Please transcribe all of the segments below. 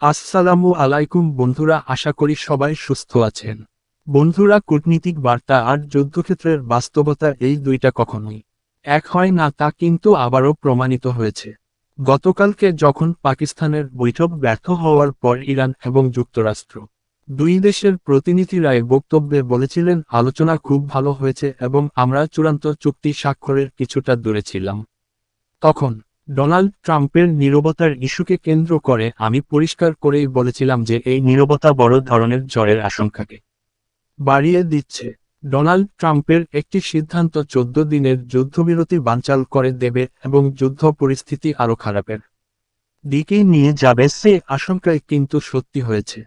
আসসালামু আলাইকুম বন্ধুরা, আশা করি সবাই সুস্থ আছেন। বন্ধুরা, কূটনীতিক বার্তা আর যুদ্ধক্ষেত্রের বাস্তবতা এই দুইটা কখনোই এক হয় না, তা কিন্তু আবারও প্রমাণিত হয়েছে। গতকালকে যখন পাকিস্তানের বৈঠক ব্যর্থ হওয়ার পর ইরান এবং যুক্তরাষ্ট্র দুই দেশের প্রতিনিধিরা বক্তব্যে বলেছিলেন আলোচনা খুব ভালো হয়েছে এবং আমরা চূড়ান্ত চুক্তি স্বাক্ষরের কিছুটা দূরে ছিলাম, তখন ডোনাল্ড ট্রাম্পের নীরবতার ইস্যুকে কেন্দ্র করে আমি পরিষ্কার করেই বলেছিলাম যে এই নীরবতা বড় ধরনের ঝড়ের আশঙ্কাকে বাড়িয়ে দিচ্ছে। ডোনাল্ড ট্রাম্পের একটি সিদ্ধান্ত 14 দিনের যুদ্ধবিরতি বানচাল করে দেবে এবং যুদ্ধ পরিস্থিতি আরও খারাপের দিকে নিয়ে যাবে, সে আশঙ্কায় কিন্তু সত্যি হয়েছে।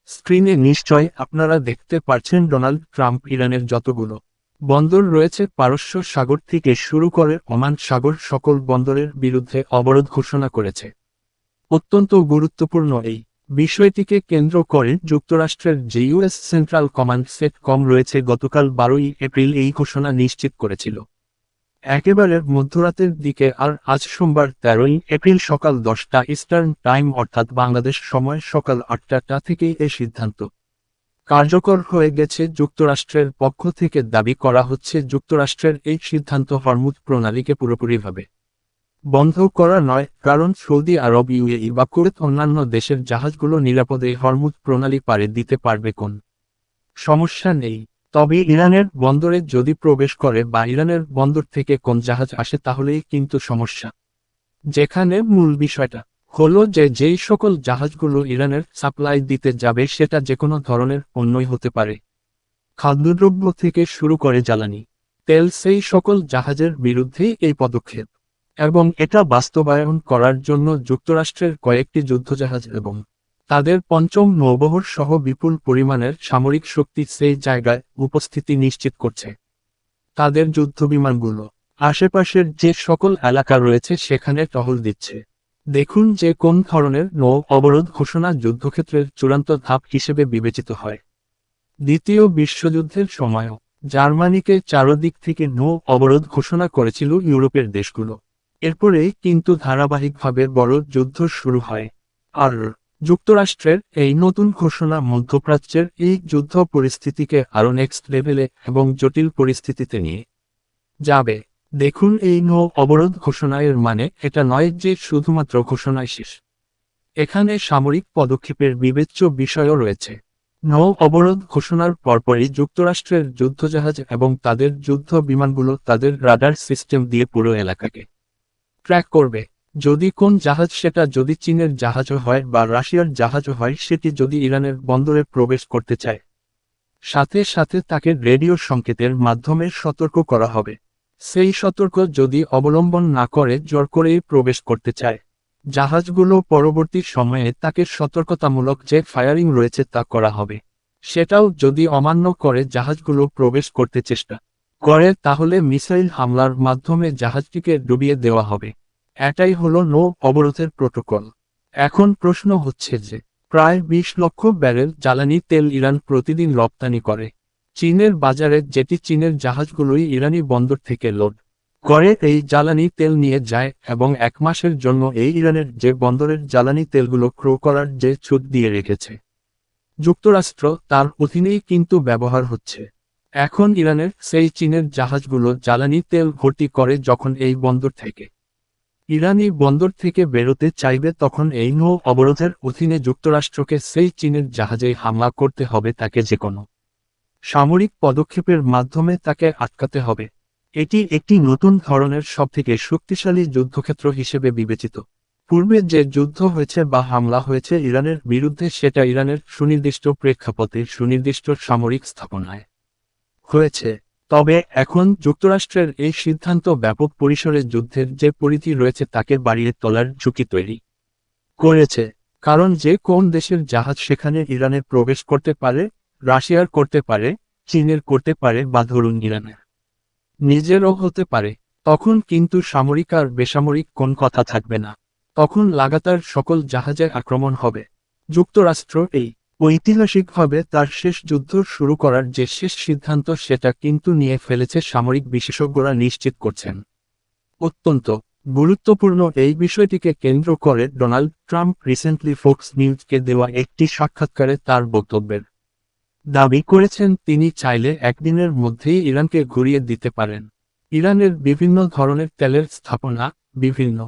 স্ক্রিনে নিশ্চয় আপনারা দেখতে পাচ্ছেন ডোনাল্ড ট্রাম্প ইরানের যতগুলো বন্দর রয়েছে পারস্য সাগর থেকে শুরু করে ওমান সাগর সকল বন্দরের বিরুদ্ধে অবরোধ ঘোষণা করেছে। অত্যন্ত গুরুত্বপূর্ণ এই বিষয়টিকে কেন্দ্র করে যুক্তরাষ্ট্রের যে ইউএস সেন্ট্রাল কমান্ড সেটকম রয়েছে গতকাল 12ই এপ্রিল এই ঘোষণা নিশ্চিত করেছিল। একেবারে মধ্যরাতের দিকে আর আজ সোমবার 13ই এপ্রিল সকাল 10টা ইস্টার্ন টাইম অর্থাৎ বাংলাদেশ সময় সকাল 8টা থেকেই এই সিদ্ধান্ত কার্যকর হয়ে গেছে। যুক্তরাষ্ট্রের পক্ষ থেকে দাবি করা হচ্ছে যুক্তরাষ্ট্রের এই সিদ্ধান্ত হরমুজ প্রণালীকে পুরোপুরিভাবে বন্ধ করা নয়, কারণ সৌদি আরব, ইউএই বা কুয়েত অন্যান্য দেশের জাহাজগুলো নিরাপদে হরমুজ প্রণালী পাড়ি দিতে পারবে, কোন সমস্যা নেই। তবে ইরানের বন্দরে যদি প্রবেশ করে বা ইরানের বন্দর থেকে কোন জাহাজ আসে তাহলেই কিন্তু সমস্যা। যেখানে মূল বিষয়টা হলো যে যেই সকল জাহাজগুলো ইরানের সাপ্লাই দিতে যাবে সেটা যে কোনো ধরনের পণ্যই হতে পারে, খাদ্যদ্রব্য থেকে শুরু করে জ্বালানি তেল, সেই সকল জাহাজের বিরুদ্ধেই এই পদক্ষেপ। এবং এটা বাস্তবায়ন করার জন্য যুক্তরাষ্ট্রের কয়েকটি যুদ্ধজাহাজ এবং তাদের পঞ্চম নৌবহর সহ বিপুল পরিমাণের সামরিক শক্তি সেই জায়গায় উপস্থিতি নিশ্চিত করছে। তাদের যুদ্ধবিমানগুলো আশেপাশের যে সকল এলাকা রয়েছে সেখানে টহল দিচ্ছে। দেখুন যে কোন ধরনের নৌ অবরোধ ঘোষণা যুদ্ধক্ষেত্রের চূড়ান্ত ধাপ হিসেবে বিবেচিত হয়। দ্বিতীয় বিশ্বযুদ্ধের সময়ও জার্মানিকে চারদিক থেকে নৌ অবরোধ ঘোষণা করেছিল ইউরোপের দেশগুলো। এরপরেই কিন্তু ধারাবাহিকভাবে বড় যুদ্ধ শুরু হয়। আর যুক্তরাষ্ট্রের এই নতুন ঘোষণা মধ্যপ্রাচ্যের এই যুদ্ধ পরিস্থিতিকে আরও নেক্সট লেভেলে এবং জটিল পরিস্থিতিতে নিয়ে যাবে। দেখুন, এই নৌ অবরোধ ঘোষণার মানে এটা নয় যে শুধুমাত্র ঘোষণাই শেষ। এখানে সামরিক পদক্ষেপের বিবেচ্য বিষয়ও রয়েছে। নৌ অবরোধ ঘোষণার পরপরই যুক্তরাষ্ট্রের যুদ্ধজাহাজ এবং তাদের যুদ্ধ বিমানগুলো তাদের রাডার সিস্টেম দিয়ে পুরো এলাকাকে ট্র্যাক করবে। যদি কোন জাহাজ, সেটা যদি চীনের জাহাজও হয় বা রাশিয়ার জাহাজও হয়, সেটি যদি ইরানের বন্দরে প্রবেশ করতে চায়, সাথে সাথে তাকে রেডিও সংকেতের মাধ্যমে সতর্ক করা হবে। সেই সতর্ক যদি অবলম্বন না করে জোর করেই প্রবেশ করতে চায়, জাহাজগুলো পরবর্তী সময়ে তাকে সতর্কতামূলক যে ফায়ারিং রয়েছে তা করা হবে। সেটাও যদি অমান্য করে জাহাজগুলো প্রবেশ করতে চেষ্টা করে, তাহলে মিসাইল হামলার মাধ্যমে জাহাজটিকে ডুবিয়ে দেওয়া হবে। এটাই হলো নৌ অবরোধের প্রোটোকল। এখন প্রশ্ন হচ্ছে যে প্রায় 20 লক্ষ ব্যারেল জ্বালানি তেল ইরান প্রতিদিন রপ্তানি করে চীনের বাজারে, যেটি চীনের জাহাজগুলোই ইরানি বন্দর থেকে লোড করে এই জ্বালানি তেল নিয়ে যায় এবং 1 মাসের জন্য এই ইরানের যে বন্দরের জ্বালানি তেলগুলো ক্রয় করার যে ছুট দিয়ে রেখেছে যুক্তরাষ্ট্র, তার অধীনেই কিন্তু ব্যবহার হচ্ছে। এখন ইরানের সেই চীনের জাহাজগুলো জ্বালানি তেল ভর্তি করে যখন এই বন্দর থেকে ইরানি বন্দর থেকে বেরোতে চাইবে, তখন এই নৌ অবরোধের অধীনে যুক্তরাষ্ট্রকে সেই চীনের জাহাজেই হামলা করতে হবে, তাকে যে কোনো সামরিক পদক্ষেপের মাধ্যমে তাকে আটকাতে হবে। এটি একটি নতুন ধরনের সবথেকে শক্তিশালী যুদ্ধক্ষেত্র হিসেবে বিবেচিত। পূর্বে যে যুদ্ধ হয়েছে বা হামলা হয়েছে ইরানের বিরুদ্ধে, সেটা ইরানের সুনির্দিষ্ট প্রেক্ষাপটে সুনির্দিষ্ট সামরিক স্থাপনায় হয়েছে। তবে এখন যুক্তরাষ্ট্রের এই সিদ্ধান্ত ব্যাপক পরিসরে যুদ্ধের যে পরিধি রয়েছে তাকে বাড়িয়ে তোলার ঝুঁকি তৈরি করেছে। কারণ যে কোন দেশের জাহাজ সেখানে ইরানে প্রবেশ করতে পারে, রাশিয়ার করতে পারে, চীনের করতে পারে বা ধরুন ইরানের নিজেরও হতে পারে। তখন কিন্তু সামরিক আর বেসামরিক কোন কথা থাকবে না। তখন লাগাতার সকল জাহাজে আক্রমণ হবে। যুক্তরাষ্ট্র এই ঐতিহাসিকভাবে তার শেষ যুদ্ধ শুরু করার যে শেষ সিদ্ধান্ত, সেটা কিন্তু নিয়ে ফেলেছে সামরিক বিশেষজ্ঞরা নিশ্চিত করছেন। অত্যন্ত গুরুত্বপূর্ণ এই বিষয়টিকে কেন্দ্র করে ডোনাল্ড ট্রাম্প রিসেন্টলি ফক্স নিউজকে দেওয়া একটি সাক্ষাৎকারে তার বক্তব্যের দাবি করেছেন তিনি চাইলে একদিনের মধ্যেই ইরানকে ঘুরিয়ে দিতে পারেন। ইরানের বিভিন্ন ধরনের তেলের স্থাপনা, বিভিন্ন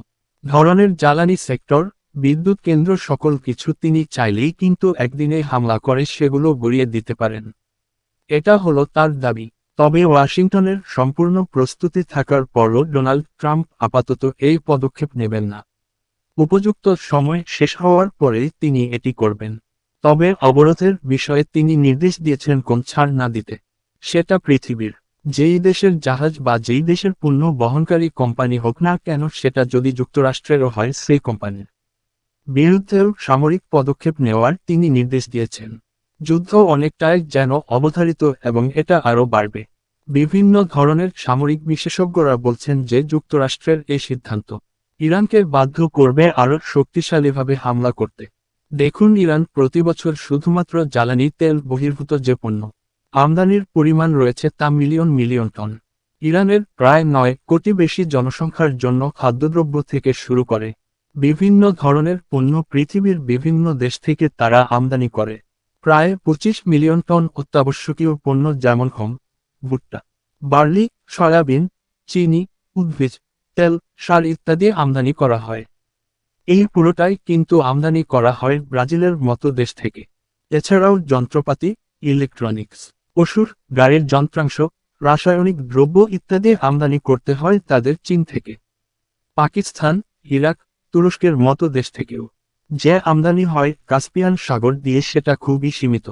ধরনের জ্বালানি সেক্টর, বিদ্যুৎ কেন্দ্র সকল কিছু তিনি চাইলেই কিন্তু একদিনে হামলা করে সেগুলো ঘুরিয়ে দিতে পারেন। এটা হলো তার দাবি। তবে ওয়াশিংটনের সম্পূর্ণ প্রস্তুতি থাকার পরও ডোনাল্ড ট্রাম্প আপাতত এই পদক্ষেপ নেবেন না। উপযুক্ত সময় শেষ হওয়ার পরেই তিনি এটি করবেন। তবে অবরোধের বিষয়ে তিনি নির্দেশ দিয়েছেন কোন ছাড় না দিতে। সেটা পৃথিবীর যেই দেশের জাহাজ বা যেই দেশের পণ্য বহনকারী কোম্পানি হোক না কেন, সেটা যদি যুক্তরাষ্ট্রেরও হয়, সেই কোম্পানির বিরুদ্ধেও সামরিক পদক্ষেপ নেওয়ার তিনি নির্দেশ দিয়েছেন। যুদ্ধ অনেকটাই যেন অবধারিত এবং এটা আরও বাড়বে। বিভিন্ন ধরনের সামরিক বিশেষজ্ঞরা বলছেন যে যুক্তরাষ্ট্রের এই সিদ্ধান্ত ইরানকে বাধ্য করবে আরও শক্তিশালীভাবে হামলা করতে। দেখুন, ইরান প্রতিবছর শুধুমাত্র জ্বালানি তেল বহির্ভূত যে পণ্য আমদানির পরিমাণ রয়েছে তা মিলিয়ন মিলিয়ন টন। ইরানের প্রায় 9 কোটি বেশি জনসংখ্যার জন্য খাদ্যদ্রব্য থেকে শুরু করে বিভিন্ন ধরনের পণ্য পৃথিবীর বিভিন্ন দেশ থেকে তারা আমদানি করে। প্রায় 25 মিলিয়ন টন অত্যাবশ্যকীয় পণ্য যেমন গম, ভুট্টা, বার্লি, সয়াবিন, চিনি, উদ্ভিজ তেল, সার ইত্যাদি আমদানি করা হয়। এই পুরোটাই কিন্তু আমদানি করা হয় ব্রাজিলের মতো দেশ থেকে। এছাড়াও যন্ত্রপাতি, ইলেকট্রনিক্স, ওষুধ, গাড়ির যন্ত্রাংশ, রাসায়নিক দ্রব্য ইত্যাদি আমদানি করতে হয় তাদের চীন থেকে। পাকিস্তান, ইরাক, তুরস্কের মতো দেশ থেকেও যে আমদানি হয় কাস্পিয়ান সাগর দিয়ে সেটা খুবই সীমিত।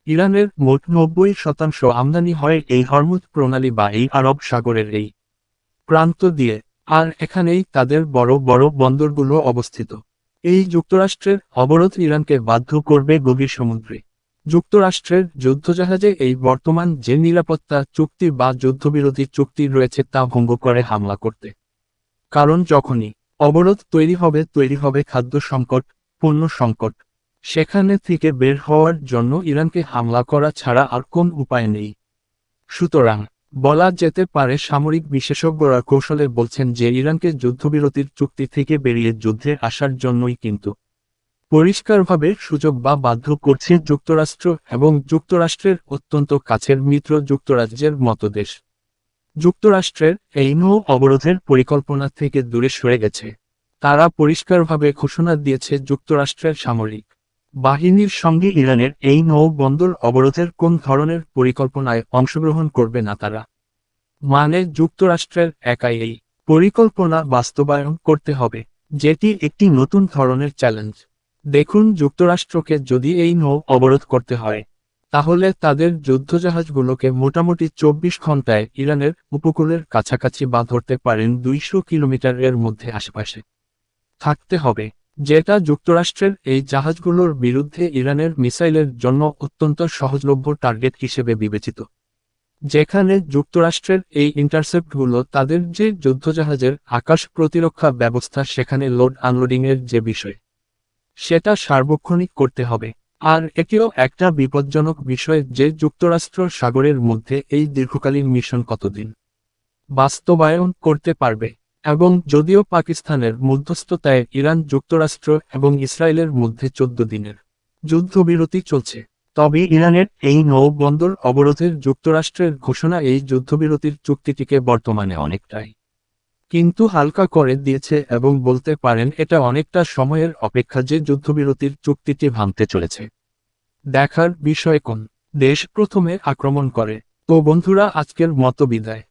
ইরানের মোট 90% আমদানি হয় এই হরমুজ প্রণালী বা এই আরব সাগরের এই প্রান্ত দিয়ে। আর এখানেই তাদের বড় বড় বন্দরগুলো অবস্থিত। এই যুক্তরাষ্ট্রের অবরোধ ইরানকে বাধ্য করবে গভীর সমুদ্রে যুক্তরাষ্ট্রের যুদ্ধজাহাজে এই বর্তমান যে নিরাপত্তা চুক্তি বা যুদ্ধবিরোধী চুক্তি রয়েছে তা ভঙ্গ করে হামলা করতে। কারণ যখনই অবরোধ তৈরি হবে খাদ্য সংকট, পণ্য সংকট। সেখানে থেকে বের হওয়ার জন্য ইরানকে হামলা করা ছাড়া আর কোন উপায় নেই। সুতরাং বলা যেতে পারে সামরিক বিশেষজ্ঞরা কৌশলে বলছেন যে ইরানকে যুদ্ধবিরতির চুক্তি থেকে বেরিয়ে যুদ্ধে আসার জন্যই কিন্তু পরিষ্কারভাবে সুযোগ বা বাধ্য করছে যুক্তরাষ্ট্র এবং যুক্তরাষ্ট্রের অত্যন্ত কাছের মিত্র যুক্তরাজ্যের মতো দেশ। যুক্তরাষ্ট্রের এই নৌ অবরোধের পরিকল্পনা থেকে দূরে সরে গেছে। তারা পরিষ্কারভাবে ঘোষণা দিয়েছে যুক্তরাষ্ট্রের সামরিক বাহিনীর সঙ্গে ইরানের এই নৌ বন্দর অবরোধের কোন ধরনের পরিকল্পনায় অংশগ্রহণ করবে না তারা। মানে যুক্তরাষ্ট্রের একাই এই পরিকল্পনা বাস্তবায়ন করতে হবে, যেটি একটি নতুন ধরনের চ্যালেঞ্জ। দেখুন, যুক্তরাষ্ট্রকে যদি এই নৌ অবরোধ করতে হয় তাহলে তাদের যুদ্ধজাহাজগুলোকে মোটামুটি 24 ঘন্টায় ইরানের উপকূলের কাছাকাছি বা ধরতে পারেন 200 কিলোমিটারের মধ্যে আশেপাশে থাকতে হবে, যেটা যুক্তরাষ্ট্রের এই জাহাজগুলোর বিরুদ্ধে ইরানের মিসাইলের জন্য অত্যন্ত সহজলভ্য টার্গেট হিসেবে বিবেচিত। যেখানে যুক্তরাষ্ট্রের এই ইন্টারসেপ্টগুলো তাদের যে যুদ্ধজাহাজের আকাশ প্রতিরক্ষা ব্যবস্থা সেখানে লোড আনলোডিংয়ের যে বিষয় সেটা সার্বক্ষণিক করতে হবে। আর এটিও একটা বিপজ্জনক বিষয় যে যুক্তরাষ্ট্র সাগরের মধ্যে এই দীর্ঘকালীন মিশন কতদিন বাস্তবায়ন করতে পারবে। এবং যদিও পাকিস্তানের মধ্যস্থতায় ইরান, যুক্তরাষ্ট্র এবং ইসরায়েলের মধ্যে 14 দিনের যুদ্ধবিরতি চলছে, তবে ইরানের এই নৌ বন্দর অবরোধের যুক্তরাষ্ট্রের ঘোষণা এই যুদ্ধবিরতির চুক্তিটিকে বর্তমানে অনেকটাই কিন্তু হালকা করে দিয়েছে এবং বলতে পারেন এটা অনেকটা সময়ের অপেক্ষা যে যুদ্ধবিরতির চুক্তিটি ভাঙতে চলেছে। দেখার বিষয় কোন দেশ প্রথমে আক্রমণ করে। তো বন্ধুরা, আজকের মতো বিদায়।